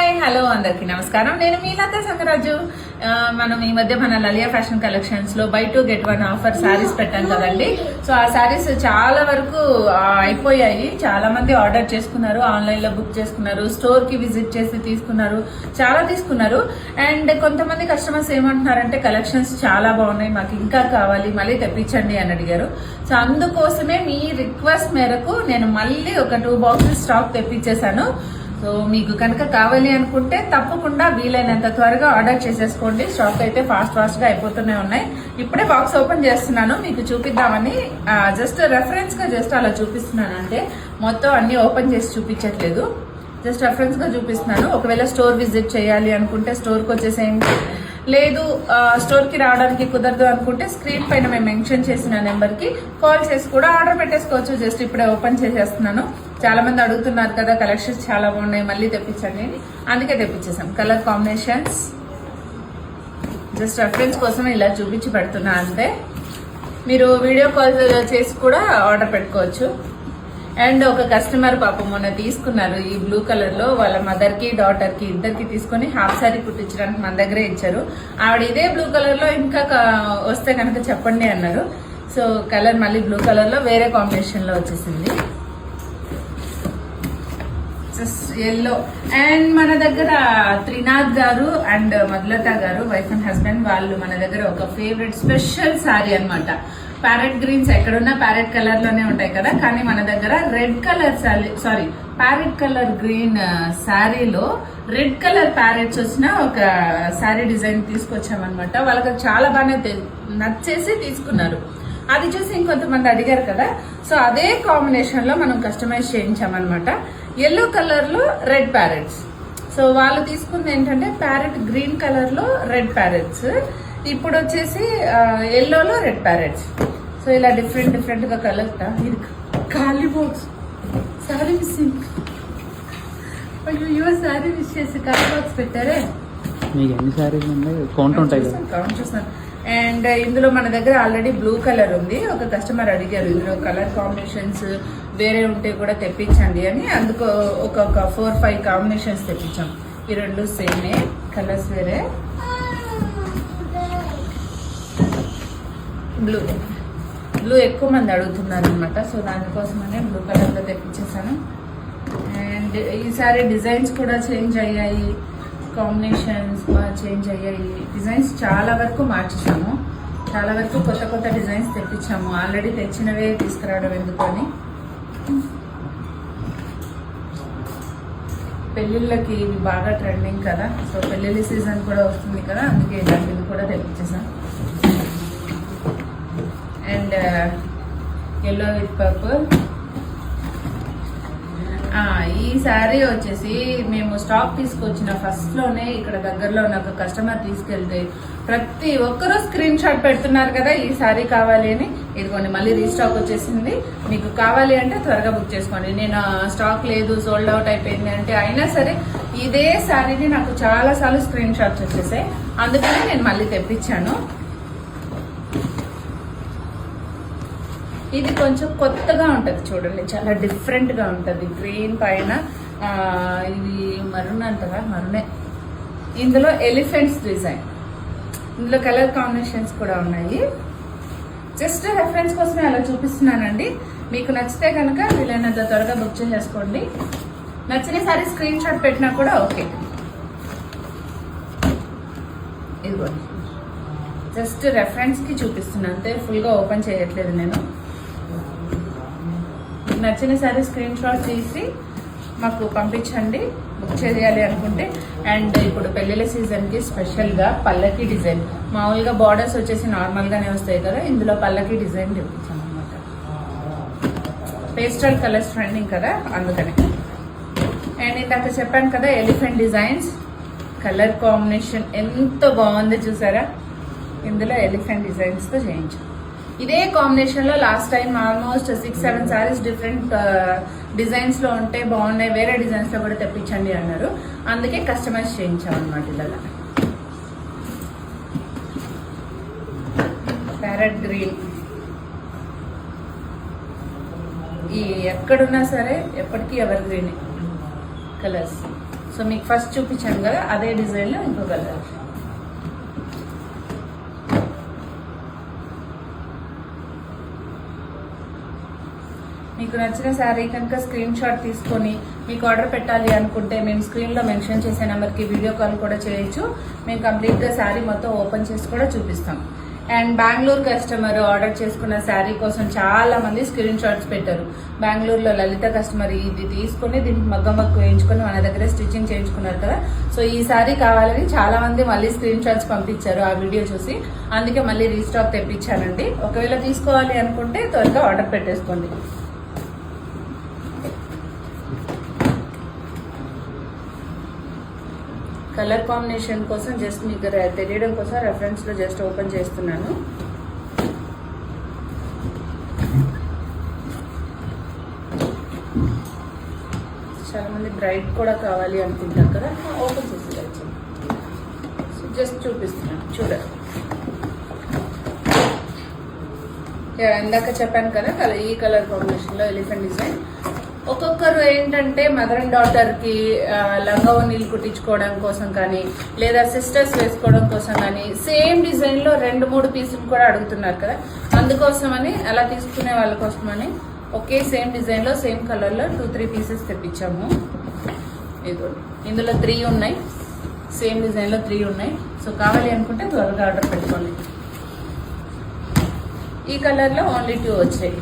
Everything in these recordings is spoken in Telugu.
హాయ్ హలో అందరికి నమస్కారం. నేను మీ లత సంగరాజు. మనం ఈ మధ్య మన లలియా ఫ్యాషన్ కలెక్షన్స్ లో బై 2 get 1 ఆఫర్ శారీస్ పెట్టాం కదండి. సో ఆ శారీస్ చాలా వరకు అయిపోయాయి. చాలా మంది ఆర్డర్ చేసుకున్నారు, ఆన్లైన్ లో బుక్ చేసుకున్నారు, స్టోర్ కి విజిట్ చేసి తీసుకున్నారు, చాలా తీసుకున్నారు. అండ్ కొంతమంది కస్టమర్స్ ఏమంటున్నారంటే కలెక్షన్స్ చాలా బాగున్నాయి, మాకు ఇంకా కావాలి, మళ్ళీ తెప్పించండి అని అడిగారు. సో అందుకోసమే మీ రిక్వెస్ట్ మేరకు నేను మళ్ళీ ఒక 2 బాక్సెస్ స్టాక్ తెప్పించేశాను. సో మీకు కనుక కావాలి అనుకుంటే తప్పకుండా వీలైనంత త్వరగా ఆర్డర్ చేసేసుకోండి. స్టాక్ అయితే ఫాస్ట్ గా అయిపోతూనే ఉన్నాయి. ఇప్పుడే బాక్స్ ఓపెన్ చేస్తున్నాను మీకు చూపిద్దామని. జస్ట్ రెఫరెన్స్ గా జస్ట్ అలా చూపిస్తున్నాను, అంటే మొత్తం అన్ని ఓపెన్ చేసి చూపించట్లేదు, జస్ట్ రెఫరెన్స్ గా చూపిస్తున్నాను. ఒకవేళ స్టోర్ విజిట్ చేయాలి అనుకుంటే స్టోర్కి వచ్చేసేయండి, లేదు స్టోర్ కి రావడానికి కుదరదు అనుకుంటే స్క్రీన్ పైన మేము మెన్షన్ చేసిన నెంబర్ కి కాల్ చేసి కూడా ఆర్డర్ పెట్టేసుకోవచ్చు. జస్ట్ ఇప్పుడే ఓపెన్ చేసేస్తున్నాను. చాలా మంది అడుగుతున్నారు కదా కలెక్షన్స్ చాలా బాగున్నాయి, మళ్ళీ తెప్పించండి అని, అందుకే తెప్పించేసాం. కలర్ కాంబినేషన్స్ జస్ట్ రెఫరెన్స్ కోసం ఇలా చూపించి పెడుతున్నా అంతే. మీరు వీడియో కాల్ చేసి కూడా ఆర్డర్ పెట్టుకోవచ్చు. అండ్ ఒక కస్టమర్ పాపం మొన్న తీసుకున్నారు ఈ బ్లూ కలర్ లో, వాళ్ళ మదర్ కి డాటర్ కి ఇద్దరికి తీసుకుని హాఫ్ సారీ కుట్టించడానికి మన దగ్గరే ఇచ్చారు. ఆవిడ ఇదే బ్లూ కలర్ లో ఇంకా వస్తే కనుక చెప్పండి అన్నారు. సో కలర్ మళ్ళీ బ్లూ కలర్ లో వేరే కాంబినేషన్ లో వచ్చేసింది, ఎల్లో. అండ్ మన దగ్గర త్రినాథ్ గారు అండ్ మధులత గారు వైఫ్ అండ్ హస్బెండ్, వాళ్ళు మన దగ్గర ఒక ఫేవరెట్ స్పెషల్ శారీ అన్నమాట. ప్యారెట్ గ్రీన్స్ ఎక్కడున్నా ప్యారెట్ కలర్ లోనే ఉంటాయి కదా, కానీ మన దగ్గర red colour parrot colour green శారీలో రెడ్ కలర్ ప్యారెట్స్ వచ్చిన ఒక శారీ డిజైన్ తీసుకొచ్చామన్నమాట. వాళ్ళకి చాలా బాగా నచ్చేసి తీసుకున్నారు. అది చూసి ఇంకొంతమంది అడిగారు కదా, సో అదే కాంబినేషన్ లో మనం కస్టమైజ్ చేయించామన్నమాట. ఎల్లో కలర్ లో రెడ్ ప్యారెట్స్. సో వాళ్ళు తీసుకుంది ఏంటంటే ప్యారెట్ గ్రీన్ కలర్ లో రెడ్ ప్యారెట్స్, ఇప్పుడు వచ్చేసి ఎల్లోలో రెడ్ ప్యారెట్స్. సో ఇలా డిఫరెంట్ గా కలర్. ఖాళీ బాక్స్ సారీ మిస్సింగ్, అయ్యో సారీ మిస్ చేసి ఖాళీ బాక్స్ పెట్టారే. కౌంట్ చూస్తాను. అండ్ ఇందులో మన దగ్గర ఆల్రెడీ బ్లూ కలర్ ఉంది. ఒక కస్టమర్ అడిగారు ఇందులో కలర్ కాంబినేషన్స్ వేరే ఉంటే కూడా తెప్పించండి అని, అందుకు ఒక 4-5 కాంబినేషన్స్ తెప్పించాం. ఈ రెండు సేమే కలర్స్, వేరే బ్లూ ఎక్కువ మంది అడుగుతున్నారు అనమాట. సో దానికోసమనే బ్లూ కలర్ లో తెప్పించేసాను. అండ్ ఈసారి డిజైన్స్ కూడా చేంజ్ అయ్యాయి, కాంబినేషన్స్ చేంజ్ అయ్యాయి, డిజైన్స్ చాలా వరకు మార్చేసాము, చాలా వరకు కొత్త డిజైన్స్ తెప్పించాము. ఆల్రెడీ తెచ్చినవే తీసుకురావడం ఎందుకని. పెళ్లిళ్ళకి ఇవి బాగా ట్రెండింగ్ కదా, సో పెళ్లిళ్ళ సీజన్ కూడా వస్తుంది కదా, అందుకే ఇలాంటివి కూడా తెప్పించేసాం. And yellow with purple. ఈ శారీ వచ్చేసి మేము స్టాక్ తీసుకొచ్చిన ఫస్ట్ లోనే ఇక్కడ దగ్గరలో ఉన్న ఒక కస్టమర్ తీసుకెళ్తే ప్రతి ఒక్కరూ స్క్రీన్ షాట్ పెడుతున్నారు కదా ఈ శారీ కావాలి అని. ఇదిగోండి మళ్ళీ రీస్టాక్ వచ్చేసింది, మీకు కావాలి అంటే త్వరగా బుక్ చేసుకోండి. నేను స్టాక్ లేదు, సోల్డ్ అవుట్ అయిపోయింది అంటే అయినా సరే ఇదే శారీని నాకు చాలా సార్లు స్క్రీన్ షాట్స్ వచ్చేసాయి, అందుకని నేను మళ్ళీ తెప్పించాను. ఇది కొంచెం కొత్తగా ఉంటుంది చూడండి, చాలా డిఫరెంట్ గా ఉంటుంది. గ్రీన్ పైన ఇది మరూన్ అంటారా, మరూనే. ఇందులో ఎలిఫెంట్స్ డిజైన్, ఇందులో కలర్ కాంబినేషన్స్ కూడా ఉన్నాయి. జస్ట్ రెఫరెన్స్ కోసమే అలా చూపిస్తున్నానండి. మీకు నచ్చితే కనుక వీలైనంత త్వరగా బుక్ చేసేసుకోండి. నచ్చిన సారీ స్క్రీన్ షాట్ పెట్టినా కూడా ఓకే. ఇదిగోండి జస్ట్ రెఫరెన్స్ కి చూపిస్తున్నాను అంతే, ఫుల్ గా ఓపెన్ చేయట్లేదు నేను. నచ్చిన సారీ స్క్రీన్ షాట్ తీసి మాకు పంపించండి బుక్ చేయాలి అనుకుంటే. అండ్ ఇప్పుడు పెళ్లిళ్ళ సీజన్ కి స్పెషల్ గా పల్లకి డిజైన్, మామూలుగా బార్డర్స్ వచ్చేసి నార్మల్ గానే వస్తాయి కదా, ఇందులో పల్లకి డిజైన్ తెప్పించాం అనమాట. పేస్టల్ కలర్స్ ట్రెండింగ్ కదా, అందుకని. అండ్ ఇందాక చెప్పాను కదా ఎలిఫెంట్ డిజైన్స్, కలర్ కాంబినేషన్ ఎంత బాగుంది చూసారా. ఇందులో ఎలిఫెంట్ డిజైన్స్ తో చేయించాం. ఇదే కాంబినేషన్ లో last time almost 6-7 saris different designs లో ఉంటే బాగున్నాయి, వేరే డిజైన్స్ లో కూడా తెప్పించండి అన్నారు, అందుకే కస్టమైజ్ చేయించాం అనమాట. ఇలా ప్యారెట్ గ్రీన్, ఈ ఎక్కడున్నా సరే ఎప్పటికీ ఎవర్ గ్రీన్ కలర్స్. సో మీకు ఫస్ట్ చూపించాను కదా అదే డిజైన్లో ఇంకో కలర్. మీకు నచ్చిన శారీ కనుక స్క్రీన్ షాట్ తీసుకొని మీకు ఆర్డర్ పెట్టాలి అనుకుంటే మేము స్క్రీన్లో మెన్షన్ చేసే నెంబర్కి వీడియో కాల్ కూడా చేయొచ్చు. మేము కంప్లీట్గా శారీ మొత్తం ఓపెన్ చేసి కూడా చూపిస్తాం. అండ్ బెంగళూరు కస్టమర్ ఆర్డర్ చేసుకున్న శారీ కోసం చాలా మంది స్క్రీన్ షాట్స్ పెట్టారు. బెంగళూరులో లలిత కస్టమర్ ఇది తీసుకుని దీనికి మగ్గం వర్క్ వేయించుకొని మన దగ్గర స్టిచ్చింగ్ చేయించుకున్నారు కదా. సో ఈ శారీ కావాలని చాలా మంది మళ్ళీ స్క్రీన్ షాట్స్ పంపించారు ఆ వీడియో చూసి. అందుకే మళ్ళీ రీస్టాక్ తెప్పించానండి. ఒకవేళ తీసుకోవాలి అనుకుంటే త్వరగా ఆర్డర్ పెట్టేసుకోండి. కలర్ కాంబినేషన్ కోసం జస్ట్ మీకు తెలియడం కోసం రెఫరెన్స్ లో జస్ట్ ఓపెన్ చేస్తున్నాను. చాలా మంది బ్రైట్ కూడా కావాలి అనుకుంటారు కదా, ఓపెన్ చేసి జస్ట్ చూపిస్తున్నాను చూడండి. ఇందాక చెప్పాను కదా ఈ కలర్ కాంబినేషన్ లో ఎలిఫెంట్ డిజైన్. ఒక్కొక్కరు ఏంటంటే మదర్ అండ్ డాటర్ కి లంగా నీళ్ళు కుట్టించుకోవడం కోసం కానీ లేదా సిస్టర్స్ వేసుకోవడం కోసం కానీ సేమ్ డిజైన్ లో 2-3 పీసులు కూడా అడుగుతున్నారు కదా. అందుకోసమని అలా తీసుకునే వాళ్ళ కోసమని ఒకే సేమ్ డిజైన్ లో సేమ్ కలర్ లో 2-3 పీసెస్ తెప్పించాము. ఇందులో 3 ఉన్నాయి, సేమ్ డిజైన్ లో 3 ఉన్నాయి. సో కావాలి అనుకుంటే త్వరగా ఆర్డర్ పెట్టుకోండి. ఈ కలర్ లో ఓన్లీ 2 వచ్చాయి.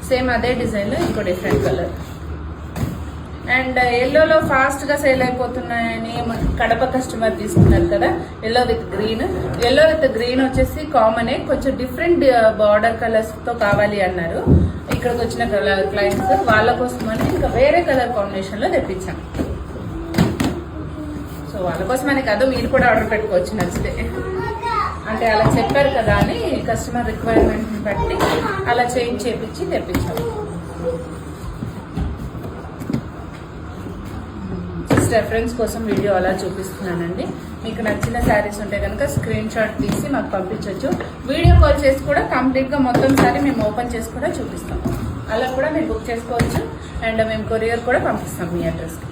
సేమ్ అదే డిజైన్ లో ఇంకో డిఫరెంట్ కలర్. అండ్ ఎల్లోలో ఫాస్ట్ గా సేల్ అయిపోతున్నాయని కడప కస్టమర్ తీసుకున్నారు కదా yellow with green. Yellow with green వచ్చేసి కామనే, కొంచెం డిఫరెంట్ బార్డర్ కలర్స్ తో కావాలి అన్నారు ఇక్కడికి వచ్చిన క్లయింట్స్. వాళ్ళ కోసమని ఇంకా వేరే కలర్ కాంబినేషన్ లో తెప్పించాం. సో వాళ్ళ కోసమని కాదు, మీరు కూడా ఆర్డర్ పెట్టుకోవచ్చు నచ్చితే. అంటే అలా చెప్పారు కదా అని కస్టమర్ రిక్వైర్మెంట్ బట్టి అలా చేంజ్ చేపించి తెప్పించాము. జస్ట్ రెఫరెన్స్ కోసం వీడియో అలా చూపిస్తున్నానండి. మీకు నచ్చిన శారీస్ ఉంటే కనుక స్క్రీన్ షాట్ తీసి మాకు పంపించవచ్చు. వీడియో కాల్ చేసి కూడా కంప్లీట్ గా మొత్తం శారీ మేము ఓపెన్ చేసి కూడా చూపిస్తాం. అలా కూడా మీరు బుక్ చేసుకోవచ్చు. అండ్ మేము కొరియర్ కూడా పంపిస్తాం మీ అడ్రస్కి.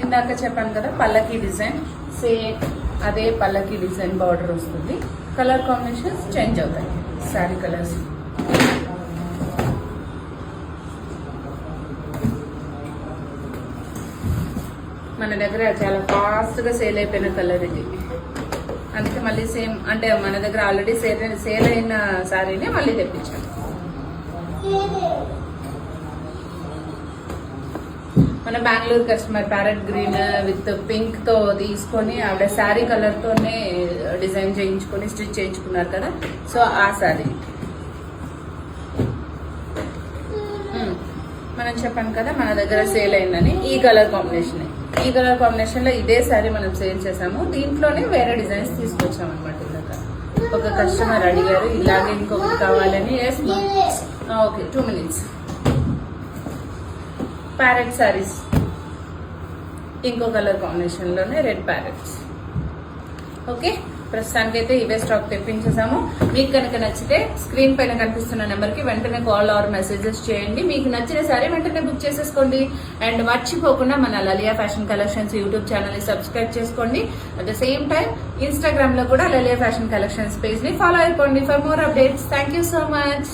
ఇందాక చెప్పాను కదా పల్లకి డిజైన్, సేమ్ అదే పల్లకి డిజైన్ బార్డర్ వస్తుంది. కలర్ కాంబినేషన్స్ చేంజ్ అవుతాయి శారీ కలర్స్. మన దగ్గర చాలా ఫాస్ట్ గా సేల్ అయిపోయిన కలర్ ఇది. అందుకే మళ్ళీ సేమ్ అంటే మన దగ్గర ఆల్రెడీ సేల్ అయిన శారీని మళ్ళీ తెప్పించాను. మన Bengaluru customer parrot green with pink తో తీసుకొని ఆవిడ శారీ కలర్ తోనే డిజైన్ చేయించుకొని స్టిచ్ చేయించుకున్నారు కదా. సో ఆ శారీ మనం చెప్పాను కదా మన దగ్గర సేల్ అయిందని. ఈ కలర్ కాంబినేషన్ లో ఇదే శారీ మనం సేల్ చేసాము. దీంట్లోనే వేరే డిజైన్స్ తీసుకొచ్చాం అనమాట. ఇందాక ఒక కస్టమర్ అడిగారు ఇలాగే ఇంకొకటి కావాలని. Okay 2 minutes. ప్యారెట్ శారీస్ ఇంకో కలర్ కాంబినేషన్ లోనే రెడ్ ప్యారెట్స్. ఓకే, ప్రస్తుతానికైతే ఇవే స్టాక్ తెప్పించేసాము. మీకు కనుక నచ్చితే స్క్రీన్ పైన కనిపిస్తున్న నెంబర్ కి వెంటనే కాల్ ఆర్ మెసేజెస్ చేయండి. మీకు నచ్చిన సారీ వెంటనే బుక్ చేసేసుకోండి. అండ్ మర్చిపోకుండా మన లలియా ఫ్యాషన్ కలెక్షన్స్ యూట్యూబ్ ఛానల్ ని సబ్స్క్రైబ్ చేసుకోండి. At the same time Instagram లో కూడా లలియా ఫ్యాషన్ కలెక్షన్స్ పేజ్ ని ఫాలో అయిపోండి for more updates. Thank you so much.